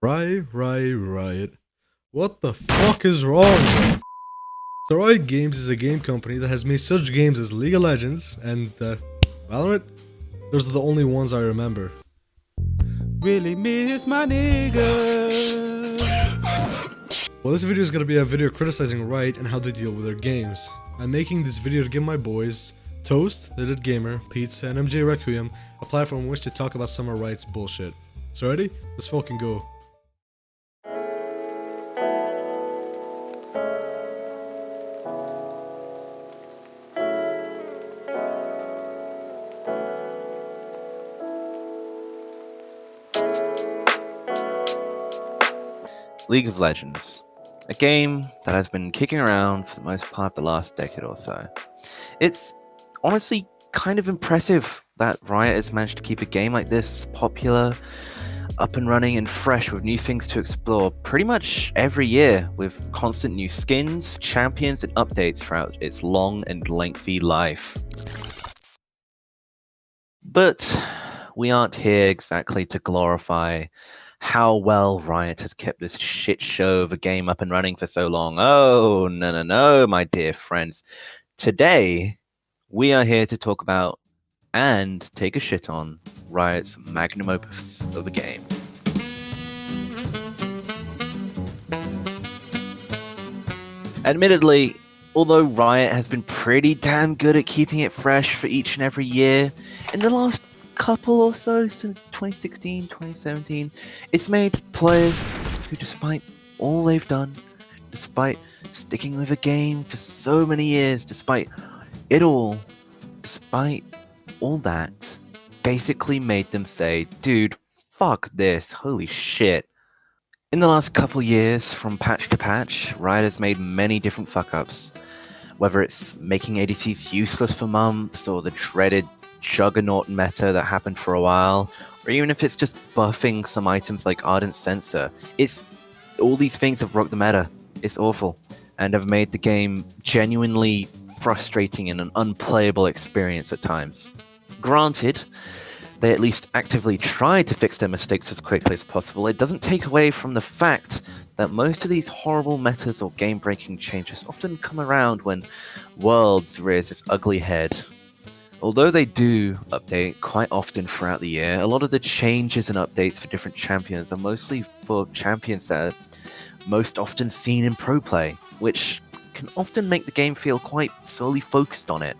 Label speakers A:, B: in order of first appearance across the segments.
A: Riot. What the fuck is wrong? So Riot Games is a game company that has made such games as League of Legends and Valorant. Those are the only ones I remember.
B: Really miss my nigga.
A: Well, this video is gonna be a video criticizing Riot and how they deal with their games. I'm making this video to give my boys, Toast, The Dead Gamer, Pizza, and MJ Requiem a platform in which to talk about some of Riot's bullshit. So ready? Let's fucking go.
C: League of Legends, a game that has been kicking around for the most part of the last decade or so. It's honestly kind of impressive that Riot has managed to keep a game like this popular, up and running and fresh with new things to explore pretty much every year, with constant new skins, champions, and updates throughout its long and lengthy life. But we aren't here exactly to glorify how well Riot has kept this shit show of a game up and running for so long. Oh, no, my dear friends. Today, we are here to talk about and take a shit on Riot's magnum opus of a game. Admittedly, although Riot has been pretty damn good at keeping it fresh for each and every year, in the last couple or so since 2016, 2017, it's made players who, despite all they've done, despite sticking with a game for so many years, despite all that, basically made them say, dude, fuck this, holy shit. In the last couple years, from patch to patch, Riot has made many different fuck-ups. Whether it's making ADCs useless for months, or the dreaded Juggernaut meta that happened for a while, or even if it's just buffing some items like Ardent Sensor, all these things have rocked the meta. It's awful, and have made the game genuinely frustrating and an unplayable experience at times. Granted, they at least actively try to fix their mistakes as quickly as possible. It doesn't take away from the fact that most of these horrible metas or game-breaking changes often come around when Worlds rears its ugly head. Although they do update quite often throughout the year, a lot of the changes and updates for different champions are mostly for champions that are most often seen in pro play, which can often make the game feel quite solely focused on it.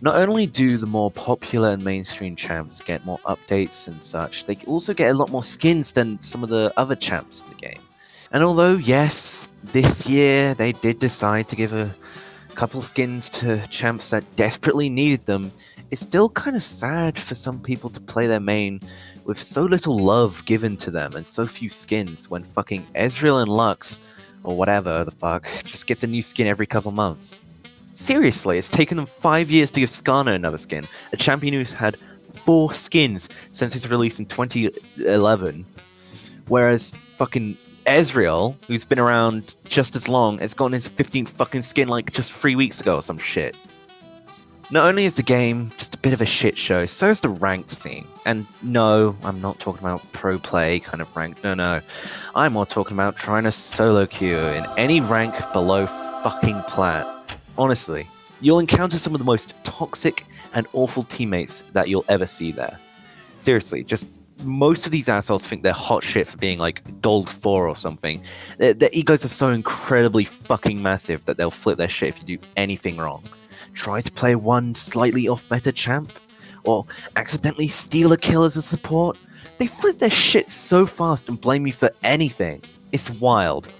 C: Not only do the more popular and mainstream champs get more updates and such, they also get a lot more skins than some of the other champs in the game. And although, yes, this year they did decide to give a couple skins to champs that desperately needed them, it's still kind of sad for some people to play their main with so little love given to them and so few skins, when fucking Ezreal and Lux, or whatever the fuck, just gets a new skin every couple months. Seriously, it's taken them 5 years to give Skarner another skin, a champion who's had 4 skins since its release in 2011, whereas fucking Ezreal, who's been around just as long, has gotten his 15th fucking skin like just 3 weeks ago or some shit. Not only is the game just a bit of a shit show, so is the ranked scene. And no, I'm not talking about pro play kind of ranked, no. I'm more talking about trying to solo queue in any rank below fucking plat. Honestly, you'll encounter some of the most toxic and awful teammates that you'll ever see there. Seriously, just most of these assholes think they're hot shit for being like Gold 4 or something. Their egos are so incredibly fucking massive that they'll flip their shit if you do anything wrong. Try to play one slightly off-meta champ, or accidentally steal a kill as a support. They flip their shit so fast and blame you for anything. It's wild.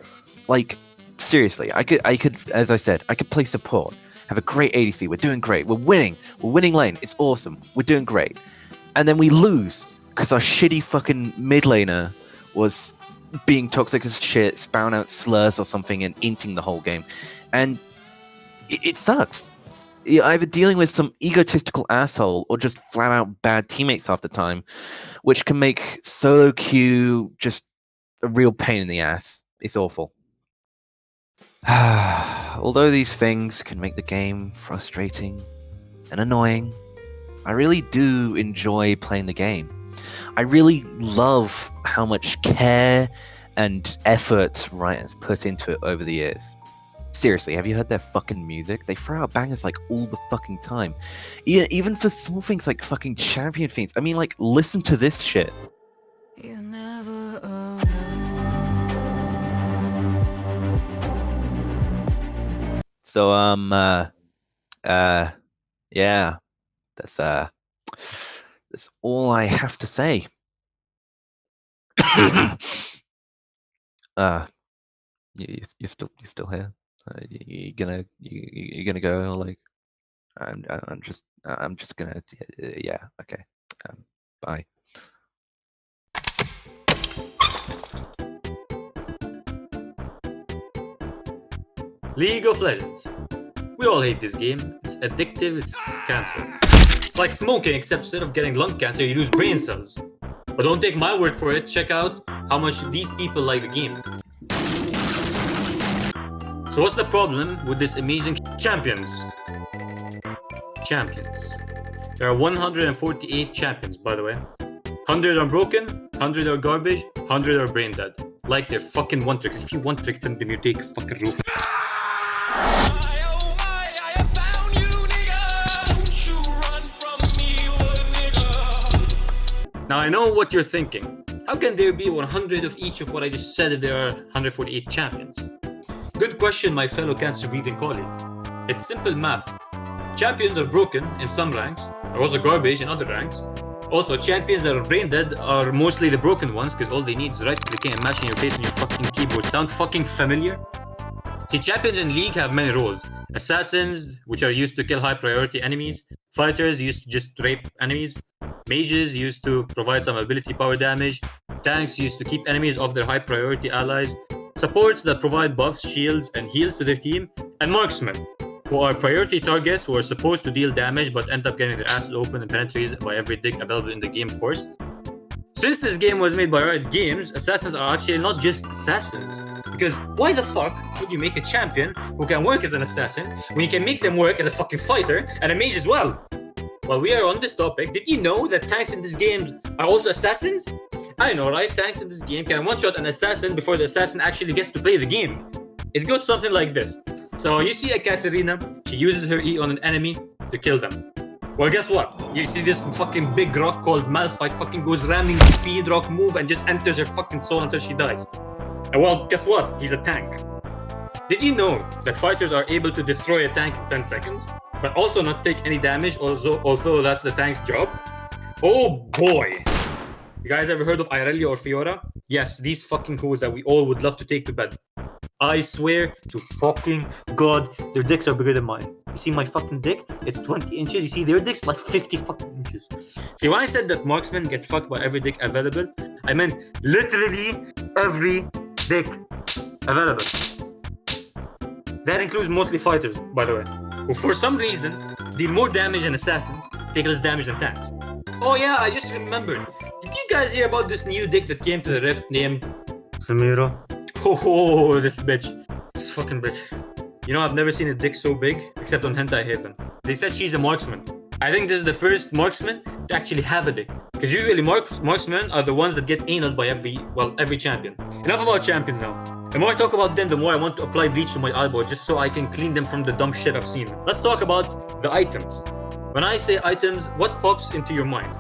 C: Like, seriously, I could, as I said, I could play support, have a great ADC, we're doing great, we're winning lane, it's awesome, we're doing great. And then we lose, because our shitty fucking mid laner was being toxic as shit, spouting out slurs or something and inting the whole game. And it sucks. You're either dealing with some egotistical asshole or just flat out bad teammates half the time, which can make solo queue just a real pain in the ass. It's awful. Although these things can make the game frustrating and annoying, I really do enjoy playing the game. I really love how much care and effort Riot has put into it over the years. Seriously, have you heard their fucking music? They throw out bangers like all the fucking time. Yeah, even for small things like fucking champion themes. I mean, like, listen to this shit.
D: You're never alone.
C: So, yeah, that's all I have to say. You're still here? You gonna go? Like, I'm just gonna, yeah, okay. Bye.
E: League of Legends. We all hate this game. It's addictive, it's cancer. It's like smoking, except instead of getting lung cancer, you lose brain cells. But don't take my word for it, check out how much these people like the game. So what's the problem with this amazing champions? Champions. There are 148 champions, by the way. 100 are broken, 100 are garbage, 100 are brain dead. Like they're fucking one tricks. If you one trick them, then you take fucking rope. Now I know what you're thinking. How can there be 100 of each of what I just said if there are 148 champions? Good question, my fellow cancer-breathing colleague. It's simple math. Champions are broken in some ranks, are also garbage in other ranks. Also, champions that are brain dead are mostly the broken ones because all they need is right clicking and mashing your face on your fucking keyboard. Sound fucking familiar? See, champions in League have many roles. Assassins, which are used to kill high priority enemies. Fighters, used to just rape enemies. Mages, used to provide some ability power damage. Tanks, used to keep enemies off their high priority allies. Supports that provide buffs, shields, and heals to their team. And marksmen, who are priority targets who are supposed to deal damage but end up getting their asses open and penetrated by every dick available in the game, of course. Since this game was made by Riot Games, assassins are actually not just assassins. Because why the fuck would you make a champion who can work as an assassin when you can make them work as a fucking fighter and a mage as well? While we are on this topic, did you know that tanks in this game are also assassins? I know, right? Tanks in this game can one-shot an assassin before the assassin actually gets to play the game. It goes something like this. So you see a Katarina, she uses her E on an enemy to kill them. Well, guess what? You see this fucking big rock called Malphite fucking goes ramming the speed rock move and just enters her fucking soul until she dies. And well, guess what? He's a tank. Did you know that fighters are able to destroy a tank in 10 seconds, but also not take any damage, although that's the tank's job? Oh boy! You guys ever heard of Irelia or Fiora? Yes, these fucking hoes that we all would love to take to bed. I swear to fucking God, their dicks are bigger than mine. You see my fucking dick? It's 20 inches. You see their dicks? Like 50 fucking inches. See, when I said that marksmen get fucked by every dick available, I meant literally every dick available. That includes mostly fighters, by the way, who for some reason deal more damage than assassins, take less damage than tanks. Oh yeah, I just remembered. Did you guys hear about this new dick that came to the Rift named Samira? Oh, this bitch. This fucking bitch. You know, I've never seen a dick so big, except on Hentai Haven. They said she's a marksman. I think this is the first marksman to actually have a dick. Because usually marksmen are the ones that get anal by every champion. Enough about champions now. The more I talk about them, the more I want to apply bleach to my eyeball just so I can clean them from the dumb shit I've seen. Let's talk about the items. When I say items, what pops into your mind?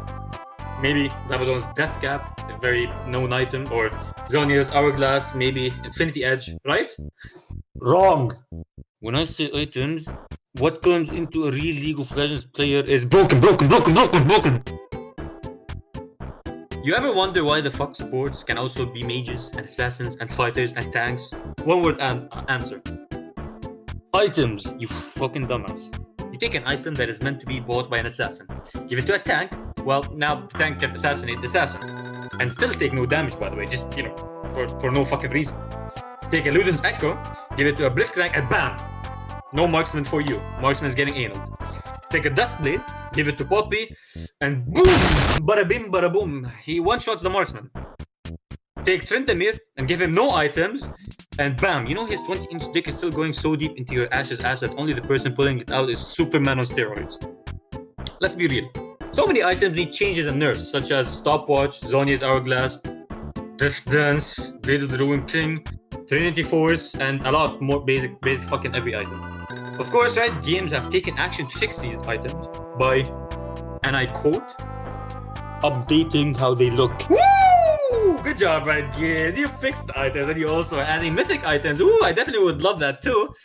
E: Maybe Rabadon's Death Cap, a very known item, or Zhonya's Hourglass, maybe Infinity Edge, right? Wrong! When I say items, what comes into a real League of Legends player is broken. You ever wonder why the fuck supports can also be mages and assassins and fighters and tanks? One word answer. Items, you fucking dumbass. You take an item that is meant to be bought by an assassin, give it to a tank, well, now the tank can assassinate the assassin. And still take no damage, by the way, just, for no fucking reason. Take a Luden's Echo, give it to a Blitzcrank, and BAM! No marksman for you. Marksman's getting anal. Take a Duskblade, give it to Poppy, and boom! Bada bim, bada boom. He one-shots the marksman. Take Tryndamere and give him no items, and bam! You know his 20-inch dick is still going so deep into your Ash's ass that only the person pulling it out is Superman on steroids. Let's be real. So many items need changes and nerfs, such as Stopwatch, Zhonya's Hourglass, Distance, Blade of the Ruin King, Trinity Force, and a lot more basic fucking every item. Of course, Riot Games have taken action to fix these items by, and I quote, updating how they look. Woo! Good job, Riot Games. You fixed the items and you also are adding mythic items. Ooh, I definitely would love that too.